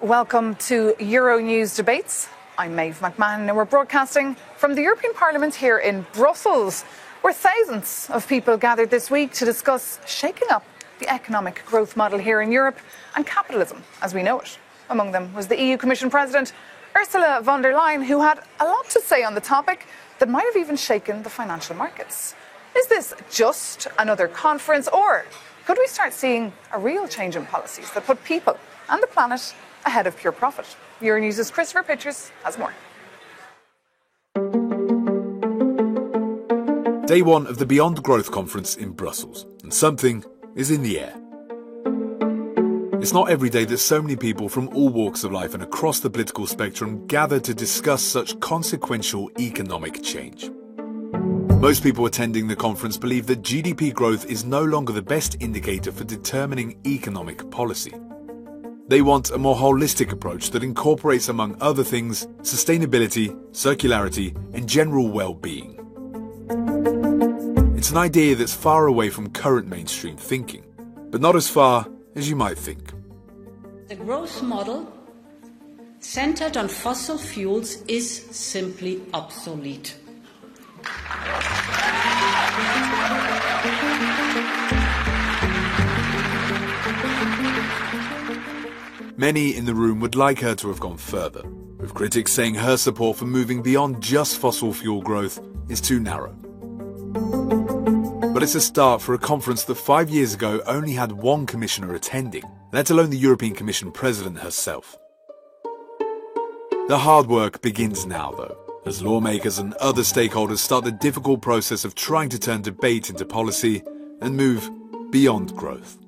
welcome to Euronews Debates. I'm Maeve McMahon and we're broadcasting from the European Parliament here in Brussels, where thousands of people gathered this week to discuss shaking up the economic growth model here in Europe and capitalism as we know it. Among them was the EU Commission President Ursula von der Leyen, who had a lot to say on the topic that might have even shaken the financial markets. Is this just another conference, or could we start seeing a real change in policies that put people and the planet ahead of pure profit? Euronews' Christopher Pitchers has more. Day one of the Beyond Growth Conference in Brussels, and something is in the air. It's not every day that so many people from all walks of life and across the political spectrum gather to discuss such consequential economic change. Most people attending the conference believe that GDP growth is no longer the best indicator for determining economic policy. They want a more holistic approach that incorporates, among other things, sustainability, circularity, and general well-being. It's an idea that's far away from current mainstream thinking, but not as far as you might think. The growth model centered on fossil fuels is simply obsolete. Many in the room would like her to have gone further, with critics saying her support for moving beyond just fossil fuel growth is too narrow. But it's a start for a conference that 5 years ago only had one commissioner attending, let alone the European Commission President herself. The hard work begins now, though, as lawmakers and other stakeholders start the difficult process of trying to turn debate into policy and move beyond growth.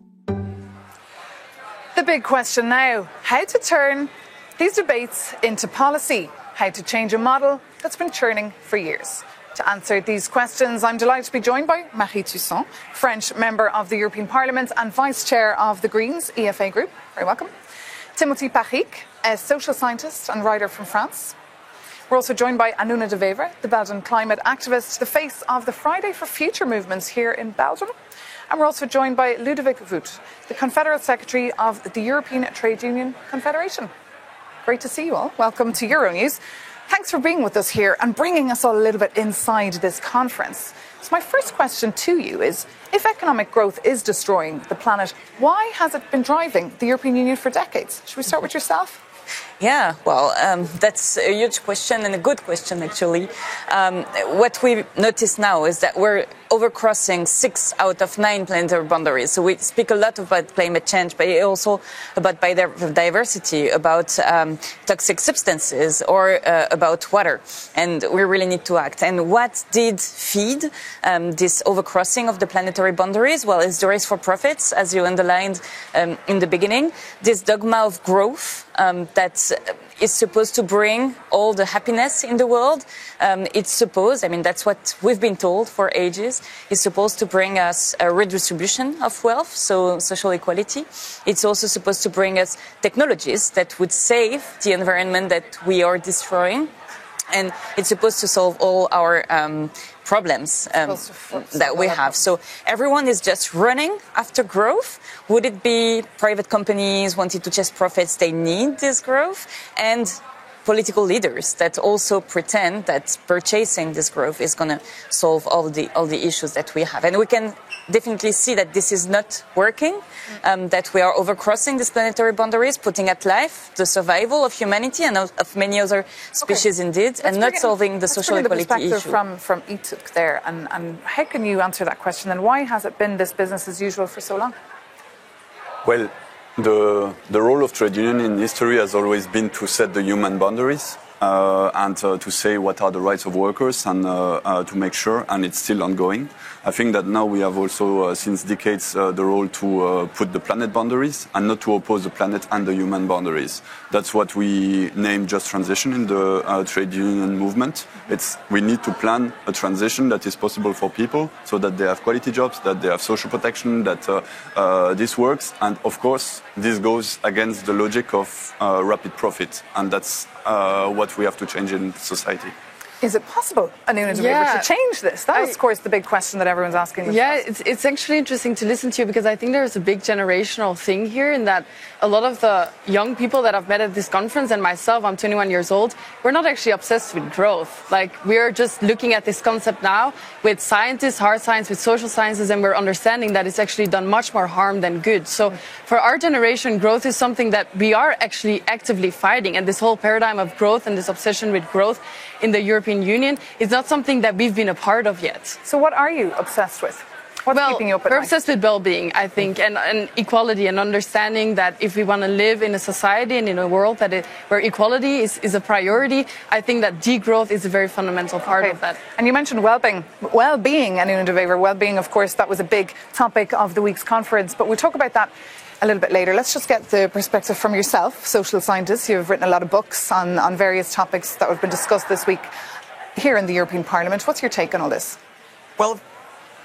The big question now, how to turn these debates into policy, how to change a model that's been churning for years. To answer these questions, I'm delighted to be joined by Marie Toussaint, French member of the European Parliament and Vice Chair of the Greens EFA Group. Very welcome. Timothy Paric, a social scientist and writer from France. We're also joined by Anuna de Wever, the Belgian climate activist, the face of the Friday for Future movements here in Belgium. And we're also joined by Ludovic Voet, the Confederate Secretary of the European Trade Union Confederation. Great to see you all. Welcome to Euronews. Thanks for being with us here and bringing us all a little bit inside this conference. So my first question to you is, if economic growth is destroying the planet, why has it been driving the European Union for decades? Should we start with yourself? Yeah, well, that's a huge question and a good question, actually. What we notice now is that we're overcrossing 6 out of 9 planetary boundaries. So we speak a lot about climate change, but also about biodiversity, about toxic substances, or about water. And we really need to act. And what did feed this overcrossing of the planetary boundaries? Well, it's the race for profits, as you underlined in the beginning. This dogma of growth that is supposed to bring all the happiness in the world. It's supposed, that's what we've been told for ages, it's supposed to bring us a redistribution of wealth, so social equality. It's also supposed to bring us technologies that would save the environment that we are destroying. And it's supposed to solve all our problems that we have. So everyone is just running after growth. Would it be private companies wanting to chase profits? They need this growth. And political leaders that also pretend that purchasing this growth is going to solve all the issues that we have. And we can definitely see that this is not working, that we are overcrossing these planetary boundaries, putting at life the survival of humanity and of many other species indeed, and not solving the social equality issue. From ETUC there, and how can you answer that question? And why has it been this business as usual for so long? Well, the role of trade union in history has always been to set the human boundaries and to say what are the rights of workers and to make sure, and it's still ongoing. I think that now we have also, since decades, the role to put the planet boundaries and not to oppose the planet and the human boundaries. That's what we name just transition in the trade union movement. We need to plan a transition that is possible for people so that they have quality jobs, that they have social protection, that this works. And of course, this goes against the logic of rapid profit. And that's what we have to change in society. Is it possible, Anuna de Wever, to change this? That is, of course, the big question that everyone's asking themselves. Yeah, it's actually interesting to listen to you because I think there's a big generational thing here in that a lot of the young people that I've met at this conference, and myself, I'm 21 years old, we're not actually obsessed with growth. Like, we're just looking at this concept now with scientists, hard science, with social sciences, and we're understanding that it's actually done much more harm than good. So for our generation, growth is something that we are actually actively fighting, and this whole paradigm of growth and this obsession with growth in the European Union is not something that we've been a part of yet. So what are you obsessed with? What's keeping you up at night? We're obsessed with well-being, I think, and equality, and understanding that if we want to live in a society and in a world where equality is a priority, I think that degrowth is a very fundamental part of that. And you mentioned well-being, Anuna de Wever. Well-being, of course, that was a big topic of the week's conference, but we'll talk about that a little bit later. Let's just get the perspective from yourself, social scientist. You've written a lot of books on various topics that have been discussed this week here in the European Parliament. What's your take on all this? Well,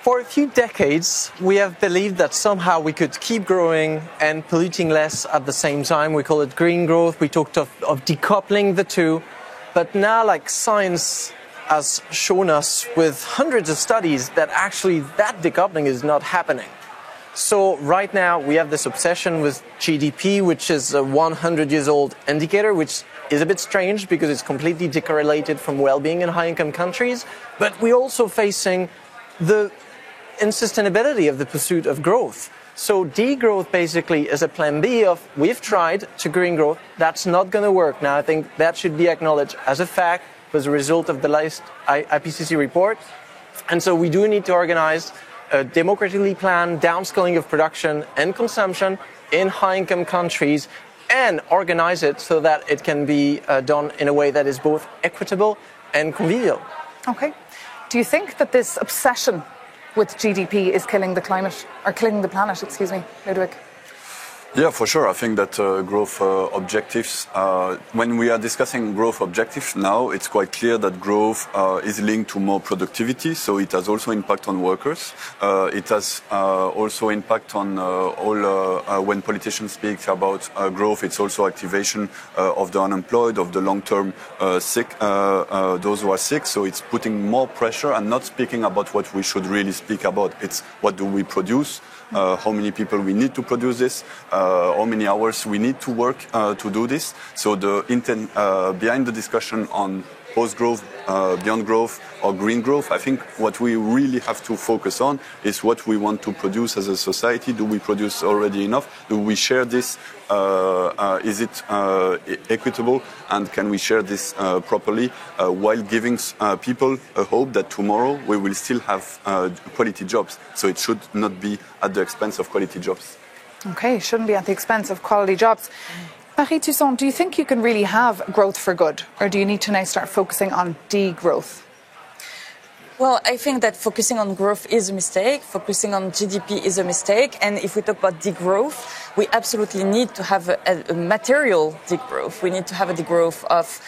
for a few decades, we have believed that somehow we could keep growing and polluting less at the same time. We call it green growth. We talked of decoupling the two. But now, like, science has shown us with hundreds of studies that actually that decoupling is not happening. So right now we have this obsession with GDP, which is a 100-year-old indicator, which is a bit strange because it's completely decorrelated from well-being in high-income countries. But we're also facing the insustainability of the pursuit of growth. So degrowth basically is a plan B of we've tried to green growth. That's not going to work. Now I think that should be acknowledged as a fact as a result of the last IPCC report. And so we do need to organize a democratically planned downscaling of production and consumption in high-income countries and organize it so that it can be done in a way that is both equitable and convivial. Okay. Do you think that this obsession with GDP is killing the climate, or killing the planet, Ludwig? Yeah, for sure. I think that growth objectives, when we are discussing growth objectives now, it's quite clear that growth is linked to more productivity. So it has also impact on workers. It has also impact on when politicians speak about growth, it's also activation of the unemployed, of the long-term sick, those who are sick. So it's putting more pressure and not speaking about what we should really speak about. It's what do we produce? How many people we need to produce this, how many hours we need to work to do this. So the intent behind the discussion on post-growth, beyond growth or green growth, I think what we really have to focus on is what we want to produce as a society. Do we produce already enough? Do we share this? Is it equitable? And can we share this properly while giving people a hope that tomorrow we will still have quality jobs? So it should not be at the expense of quality jobs. Okay, it shouldn't be at the expense of quality jobs. Marie Toussaint, do you think you can really have growth for good? Or do you need to now start focusing on degrowth? Well, I think that focusing on growth is a mistake. Focusing on GDP is a mistake. And if we talk about degrowth, we absolutely need to have a material degrowth. We need to have a degrowth of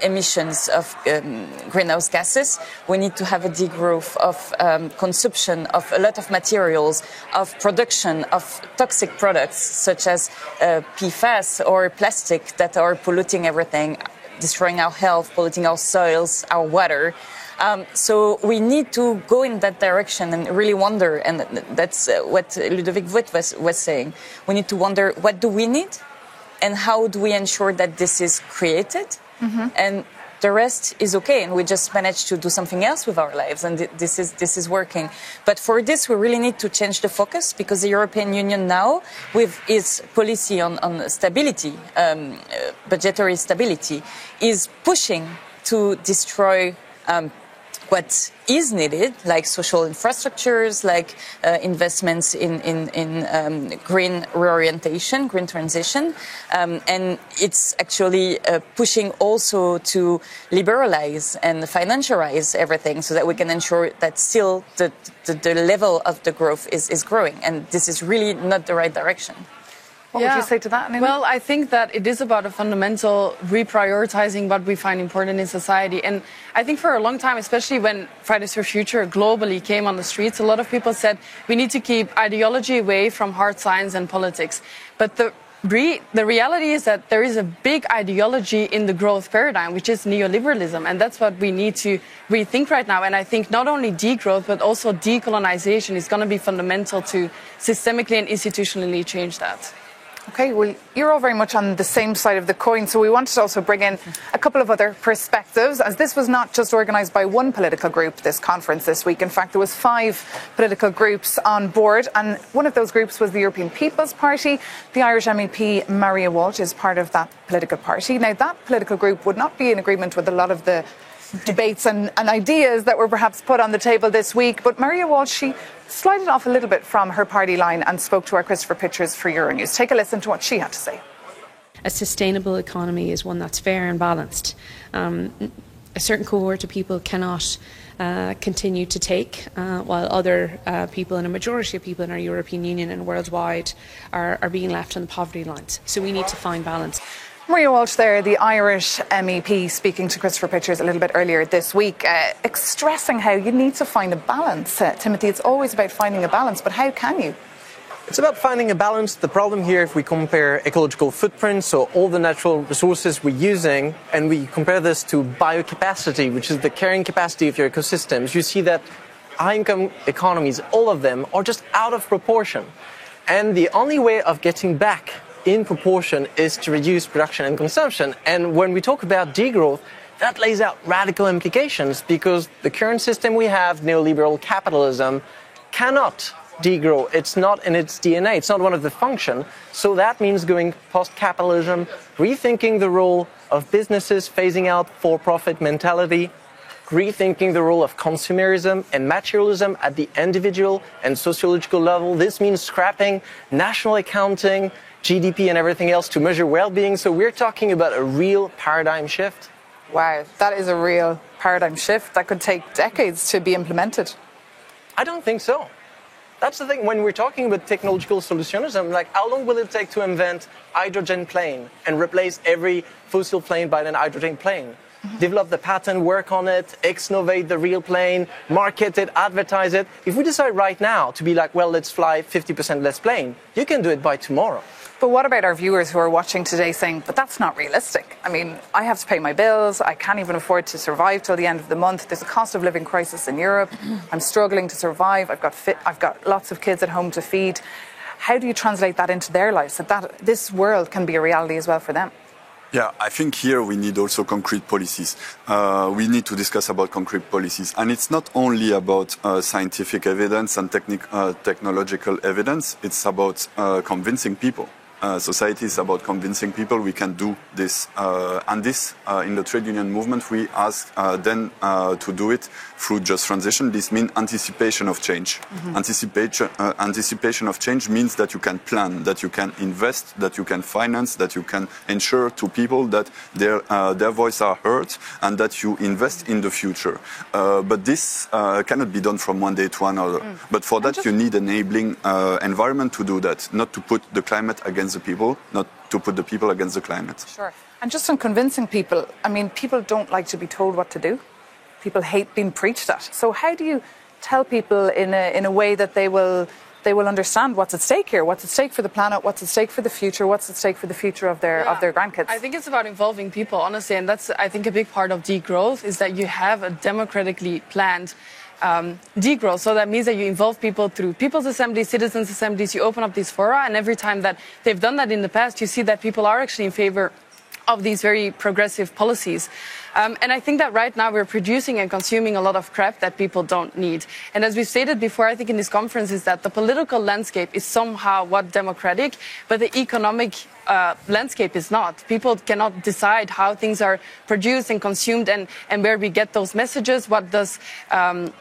emissions of greenhouse gases. We need to have a degrowth of consumption of a lot of materials, of production of toxic products such as PFAS or plastic that are polluting everything, destroying our health, polluting our soils, our water. So we need to go in that direction and really wonder, and that's what Ludovic Voet was saying. We need to wonder, what do we need? And how do we ensure that this is created? Mm-hmm. And the rest is okay, and we just managed to do something else with our lives, and this is working. But for this, we really need to change the focus, because the European Union now, with its policy on stability, budgetary stability, is pushing to destroy what is needed, like social infrastructures, like investments in green reorientation, green transition. And it's actually pushing also to liberalize and financialize everything so that we can ensure that still the level of the growth is growing. And this is really not the right direction. What would you say to that, Anuna? Well, I think that it is about a fundamental reprioritizing what we find important in society. And I think for a long time, especially when Fridays for Future globally came on the streets, a lot of people said we need to keep ideology away from hard science and politics. But the the reality is that there is a big ideology in the growth paradigm, which is neoliberalism, and that's what we need to rethink right now. And I think not only degrowth, but also decolonization is going to be fundamental to systemically and institutionally change that. Okay, well, you're all very much on the same side of the coin, so we wanted to also bring in a couple of other perspectives, as this was not just organised by one political group, this conference this week. In fact, there was 5 political groups on board, and one of those groups was the European People's Party. The Irish MEP Maria Walsh is part of that political party. Now, that political group would not be in agreement with a lot of the debates and ideas that were perhaps put on the table this week, but Maria Walsh, she slided off a little bit from her party line and spoke to our Christopher Pictures for Euronews. Take a listen to what she had to say. A sustainable economy is one that's fair and balanced. A certain cohort of people cannot continue to take, while other people, and a majority of people in our European Union and worldwide, are being left on the poverty lines. So we need to find balance. Maria Walsh there, the Irish MEP, speaking to Christopher Pictures a little bit earlier this week, stressing how you need to find a balance. Timothy, it's always about finding a balance, but how can you? It's about finding a balance. The problem here, if we compare ecological footprints, so all the natural resources we're using, and we compare this to biocapacity, which is the carrying capacity of your ecosystems, you see that high-income economies, all of them, are just out of proportion. And the only way of getting back in proportion is to reduce production and consumption. And when we talk about degrowth, that lays out radical implications, because the current system we have, neoliberal capitalism, cannot degrow. It's not in its DNA. It's not one of the functions. So that means going post-capitalism, rethinking the role of businesses, phasing out for-profit mentality, rethinking the role of consumerism and materialism at the individual and sociological level. This means scrapping national accounting, GDP and everything else to measure well-being. So we're talking about a real paradigm shift. Wow, that is a real paradigm shift that could take decades to be implemented. I don't think so. That's the thing. When we're talking about technological solutionism, like, how long will it take to invent hydrogen plane and replace every fossil plane by an hydrogen plane? Develop the patent, work on it, exnovate the real plane, market it, advertise it. If we decide right now to be like, well, let's fly 50% less plane, you can do it by tomorrow. But what about our viewers who are watching today saying, but that's not realistic? I mean, I have to pay my bills. I can't even afford to survive till the end of the month. There's a cost of living crisis in Europe. I'm struggling to survive. I've got lots of kids at home to feed. How do you translate that into their lives, so that this world can be a reality as well for them? Yeah, I think here we need also concrete policies. We need to discuss about concrete policies. And it's not only about scientific evidence and technological evidence. It's about convincing people. Society is about convincing people we can do this. And this, in the trade union movement, we ask them to do it through just transition. This means anticipation of change. Anticipation of change means that you can plan, that you can invest, that you can finance, that you can ensure to people that their voice are heard and that you invest in the future. But this cannot be done from one day to another. But for that, you need enabling environment to do that, not to put the climate against the people, not to put the people against the climate. Sure. And just on convincing people, I mean, people don't like to be told what to do. People hate being preached at. So how do you tell people in a way that they will understand what's at stake here, what's at stake for the planet, what's at stake for the future, what's at stake for the future of their grandkids? I think it's about involving people, honestly, and that's, I think, a big part of degrowth is that you have a democratically planned degrowth. So that means that you involve people through people's assemblies, citizens' assemblies, you open up these fora, and every time that they've done that in the past, you see that people are actually in favor of these very progressive policies. And I think that right now we're producing and consuming a lot of crap that people don't need. And as we've stated before, I think in this conference, is that the political landscape is somehow democratic, but the economic landscape is not. People cannot decide how things are produced and consumed and where we get those messages. What are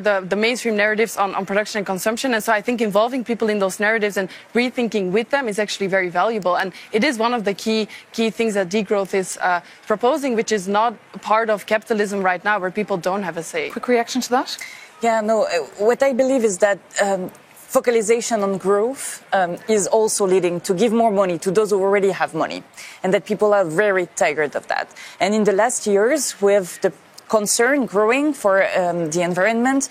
the mainstream narratives on production and consumption? And so I think involving people in those narratives and rethinking with them is actually very valuable. And it is one of the key things that degrowth is proposing, which is not part of capitalism right now, where people don't have a say. Quick reaction to that? Yeah, no, what I believe is that focalization on growth is also leading to give more money to those who already have money, and that people are very tired of that. And in the last years, with the concern growing for the environment,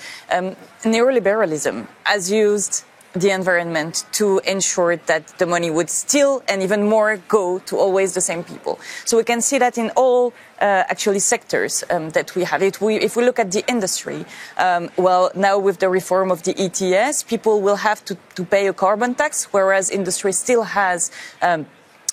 neoliberalism has used the environment to ensure that the money would still and even more go to always the same people. So we can see that in all actually sectors that we have. If we look at the industry, well, now with the reform of the ETS, people will have to pay a carbon tax, whereas industry still has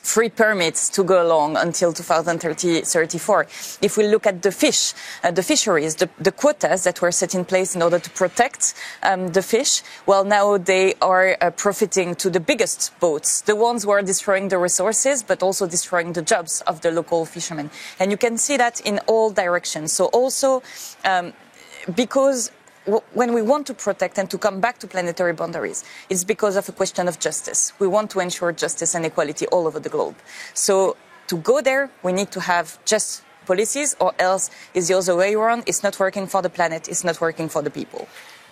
free permits to go along until 2034. If we look at the fisheries, the quotas that were set in place in order to protect the fish, well, now they are profiting to the biggest boats, the ones who are destroying the resources, but also destroying the jobs of the local fishermen. And you can see that in all directions. So also, because when we want to protect and to come back to planetary boundaries, it's because of a question of justice. We want to ensure justice and equality all over the globe. So to go there, we need to have just policies, or else it's the other way around. It's not working for the planet, it's not working for the people.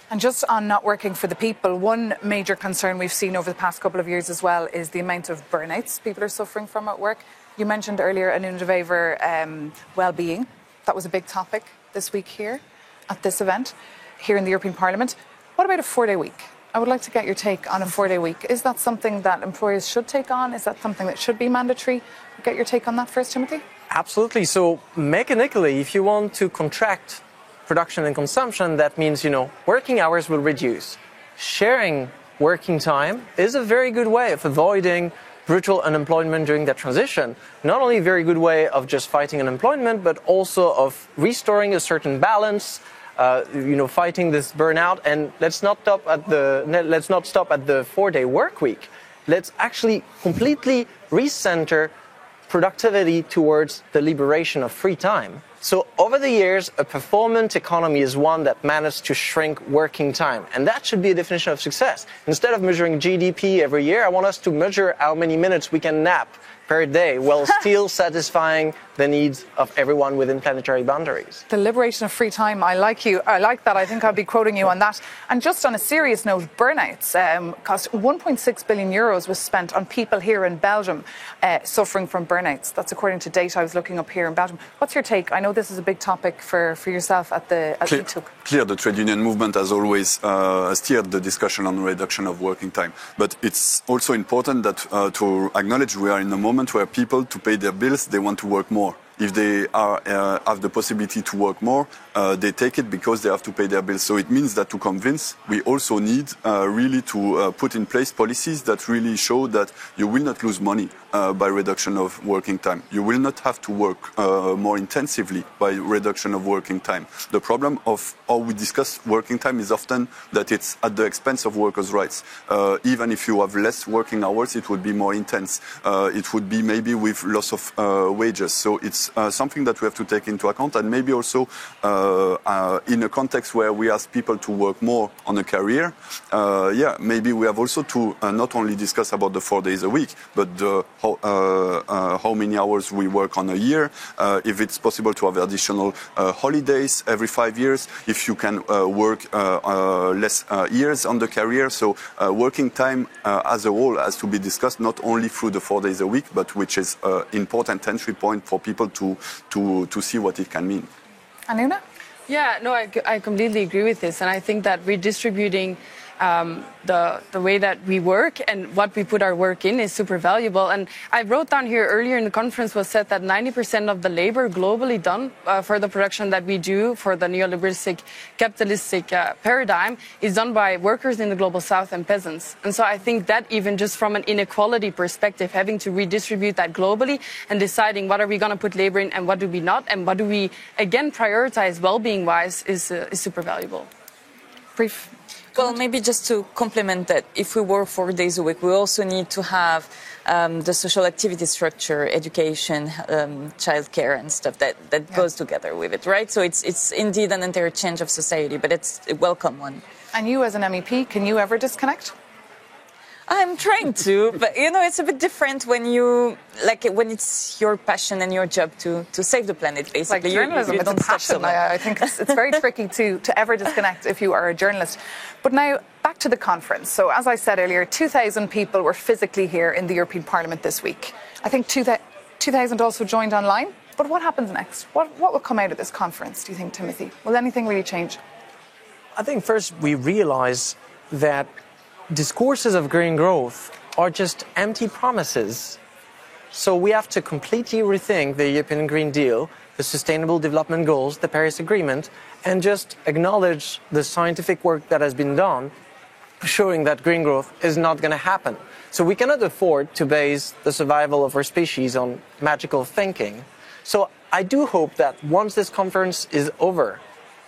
And just on not working for the people, one major concern we've seen over the past couple of years as well is the amount of burnouts people are suffering from at work. You mentioned earlier, Anuna de Wever, well-being. That was a big topic this week here at this event, here in the European Parliament. What about a 4-day week? I would like to get your take on a 4-day week. Is that something that employers should take on? Is that something that should be mandatory? Get your take on that first, Timothy? Absolutely. So mechanically, if you want to contract production and consumption, that means, working hours will reduce. Sharing working time is a very good way of avoiding brutal unemployment during that transition. Not only a very good way of just fighting unemployment, but also of restoring a certain balance, fighting this burnout. And let's not stop at the 4-day work week. Let's actually completely recenter productivity towards the liberation of free time. So over the years, a performance economy is one that managed to shrink working time. And that should be a definition of success. Instead of measuring GDP every year, I want us to measure how many minutes we can nap per day while still satisfying the needs of everyone within planetary boundaries. The liberation of free time, I like that. I think I'll be quoting you on that. And just on a serious note, burnouts cost 1.6 billion euros was spent on people here in Belgium suffering from burnouts. That's according to data I was looking up here in Belgium. What's your take? I know this is a big topic for yourself at ETUC. Clear, the trade union movement has always steered the discussion on reduction of working time. But it's also important that to acknowledge we are in a moment where people, to pay their bills, they want to work more. If they have the possibility to work more, they take it because they have to pay their bills. So it means that to convince, we also need really to put in place policies that really show that you will not lose money by reduction of working time. You will not have to work more intensively by reduction of working time. The problem of how we discuss working time is often that it's at the expense of workers' rights. Even if you have less working hours, it would be more intense. It would be maybe with loss of wages. So it's something that we have to take into account, and maybe also in a context where we ask people to work more on a career, maybe we have also to not only discuss about the 4 days a week, but how many hours we work on a year, if it's possible to have additional holidays every 5 years, if you can work less years on the career. So working time as a whole has to be discussed not only through the 4 days a week, but which is an important entry point for people to see what it can mean. Anuna? Yeah, no, I completely agree with this. And I think that redistributing the way that we work and what we put our work in is super valuable. And I wrote down here earlier in the conference was said that 90% of the labor globally done for the production that we do for the neoliberalistic capitalistic paradigm is done by workers in the global south and peasants. And so I think that even just from an inequality perspective, having to redistribute that globally and deciding what are we going to put labor in and what do we not, and what do we again prioritize well-being wise is super valuable. Brief. Well, maybe just to complement that, if we work 4 days a week, we also need to have the social activity structure, education, childcare and stuff that goes together with it, right? So it's indeed an interchange of society, but it's a welcome one. And you as an MEP, can you ever disconnect? I'm trying to, but it's a bit different when when it's your passion and your job to save the planet, basically. It's like journalism, it's a passion. I think it's very tricky to ever disconnect if you are a journalist. But now, back to the conference. So as I said earlier, 2,000 people were physically here in the European Parliament this week. I think 2,000 also joined online. But what happens next? What will come out of this conference, do you think, Timothy? Will anything really change? I think first we realize that discourses of green growth are just empty promises. So we have to completely rethink the European Green Deal, the Sustainable Development Goals, the Paris Agreement, and just acknowledge the scientific work that has been done, showing that green growth is not going to happen. So we cannot afford to base the survival of our species on magical thinking. So I do hope that once this conference is over,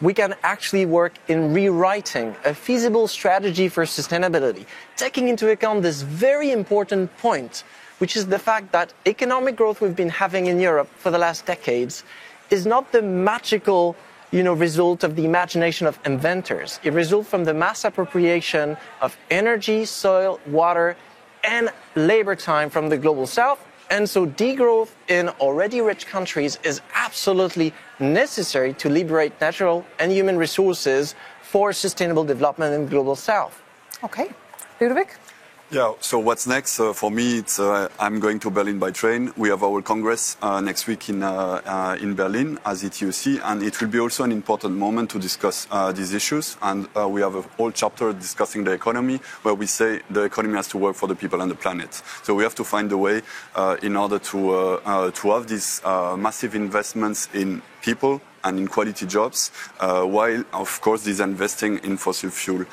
we can actually work in rewriting a feasible strategy for sustainability, taking into account this very important point, which is the fact that economic growth we've been having in Europe for the last decades is not the magical result of the imagination of inventors. It results from the mass appropriation of energy, soil, water, and labor time from the global south. And so degrowth in already rich countries is absolutely necessary to liberate natural and human resources for sustainable development in the global south. Okay. Ludovic? Yeah, so what's next? For me, it's I'm going to Berlin by train. We have our Congress next week in Berlin as ETUC, and it will be also an important moment to discuss these issues. And we have a whole chapter discussing the economy, where we say the economy has to work for the people and the planet. So we have to find a way in order to have these massive investments in people and in quality jobs, while, of course, disinvesting in fossil fuel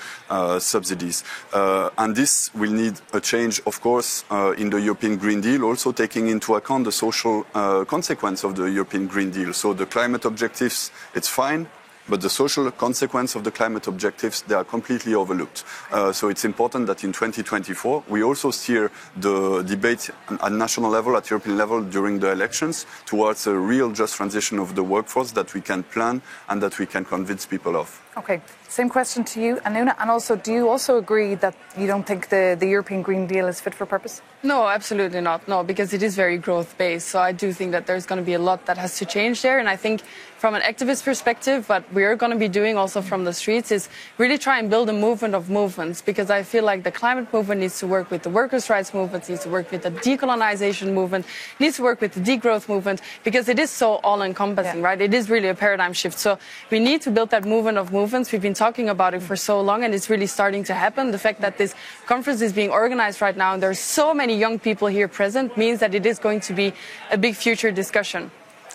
subsidies. And this will need a change, of course, in the European Green Deal, also taking into account the social consequence of the European Green Deal. So the climate objectives, it's fine, but the social consequence of the climate objectives, they are completely overlooked. So it's important that in 2024, we also steer the debate at national level, at European level during the elections towards a real just transition of the workforce that we can plan and that we can convince people of. Okay, same question to you, Anuna. And also, do you also agree that you don't think the European Green Deal is fit for purpose? No, absolutely not. No, because it is very growth-based. So I do think that there's going to be a lot that has to change there. And I think from an activist perspective, what we're going to be doing also from the streets is really try and build a movement of movements, because I feel like the climate movement needs to work with the workers' rights movement, needs to work with the decolonization movement, needs to work with the degrowth movement, because it is so all-encompassing, right? It is really a paradigm shift. So we need to build that movement of movements. We've been talking about it for so long, and it's really starting to happen. The fact that this conference is being organized right now, and there's so many young people here present, means that it is going to be a big future discussion.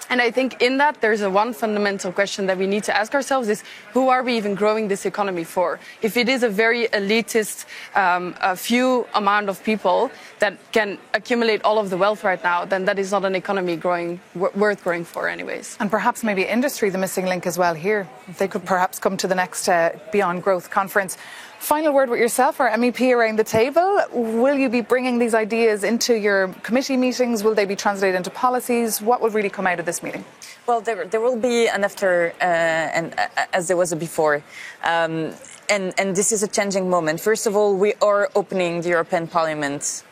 And I think in that there's one fundamental question that we need to ask ourselves is, who are we even growing this economy for? If it is a very elitist, a few amount of people that can accumulate all of the wealth right now, then that is not an economy worth growing for anyways. And perhaps maybe industry, the missing link as well here. They could perhaps come to the next Beyond Growth conference. Final word with yourself, our MEP around the table. Will you be bringing these ideas into your committee meetings? Will they be translated into policies? What will really come out of this meeting? Well, there will be an after, and as there was a before. And this is a changing moment. First of all, we are opening the European Parliament.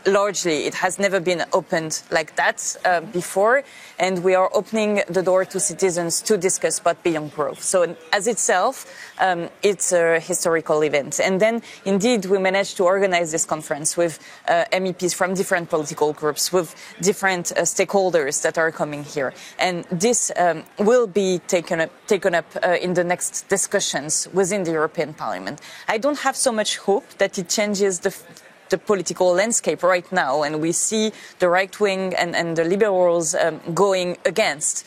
Largely, it has never been opened like that before, and we are opening the door to citizens to discuss about Beyond Growth. So as itself, it's a historical event. And then, indeed, we managed to organize this conference with MEPs from different political groups, with different stakeholders that are coming here. And this will be taken up in the next discussions within the European Parliament. I don't have so much hope that it changes the political landscape right now, and we see the right wing and the liberals going against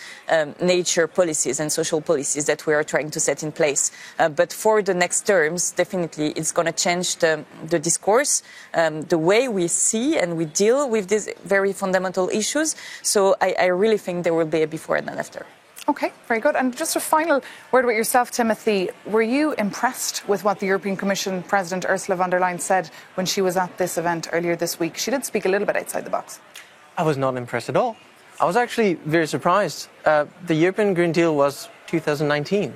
nature policies and social policies that we are trying to set in place. But for the next terms, definitely it's going to change the discourse, the way we see and we deal with these very fundamental issues. So I really think there will be a before and an after. Okay, very good. And just a final word with yourself, Timothy. Were you impressed with what the European Commission President Ursula von der Leyen said when she was at this event earlier this week? She did speak a little bit outside the box. I was not impressed at all. I was actually very surprised. The European Green Deal was 2019.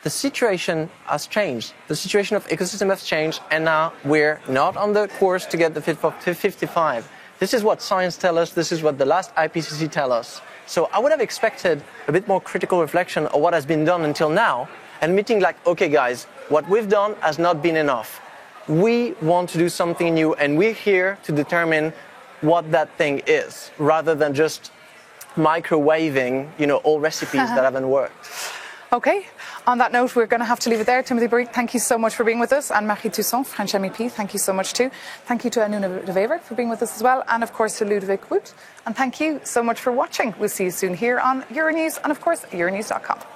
The situation has changed. The situation of ecosystem has changed, and now we're not on the course to get the Fit for 55. This is what science tells us. This is what the last IPCC tells us. So I would have expected a bit more critical reflection of what has been done until now, and admitting like, okay guys, what we've done has not been enough. We want to do something new, and we're here to determine what that thing is, rather than just microwaving, all recipes that haven't worked. Okay, on that note, we're going to have to leave it there. Timothy Burke, thank you so much for being with us. And Marie Toussaint, French MEP, thank you so much too. Thank you to Anuna de Wever for being with us as well. And of course to Ludovic Wood. And thank you so much for watching. We'll see you soon here on Euronews and of course Euronews.com.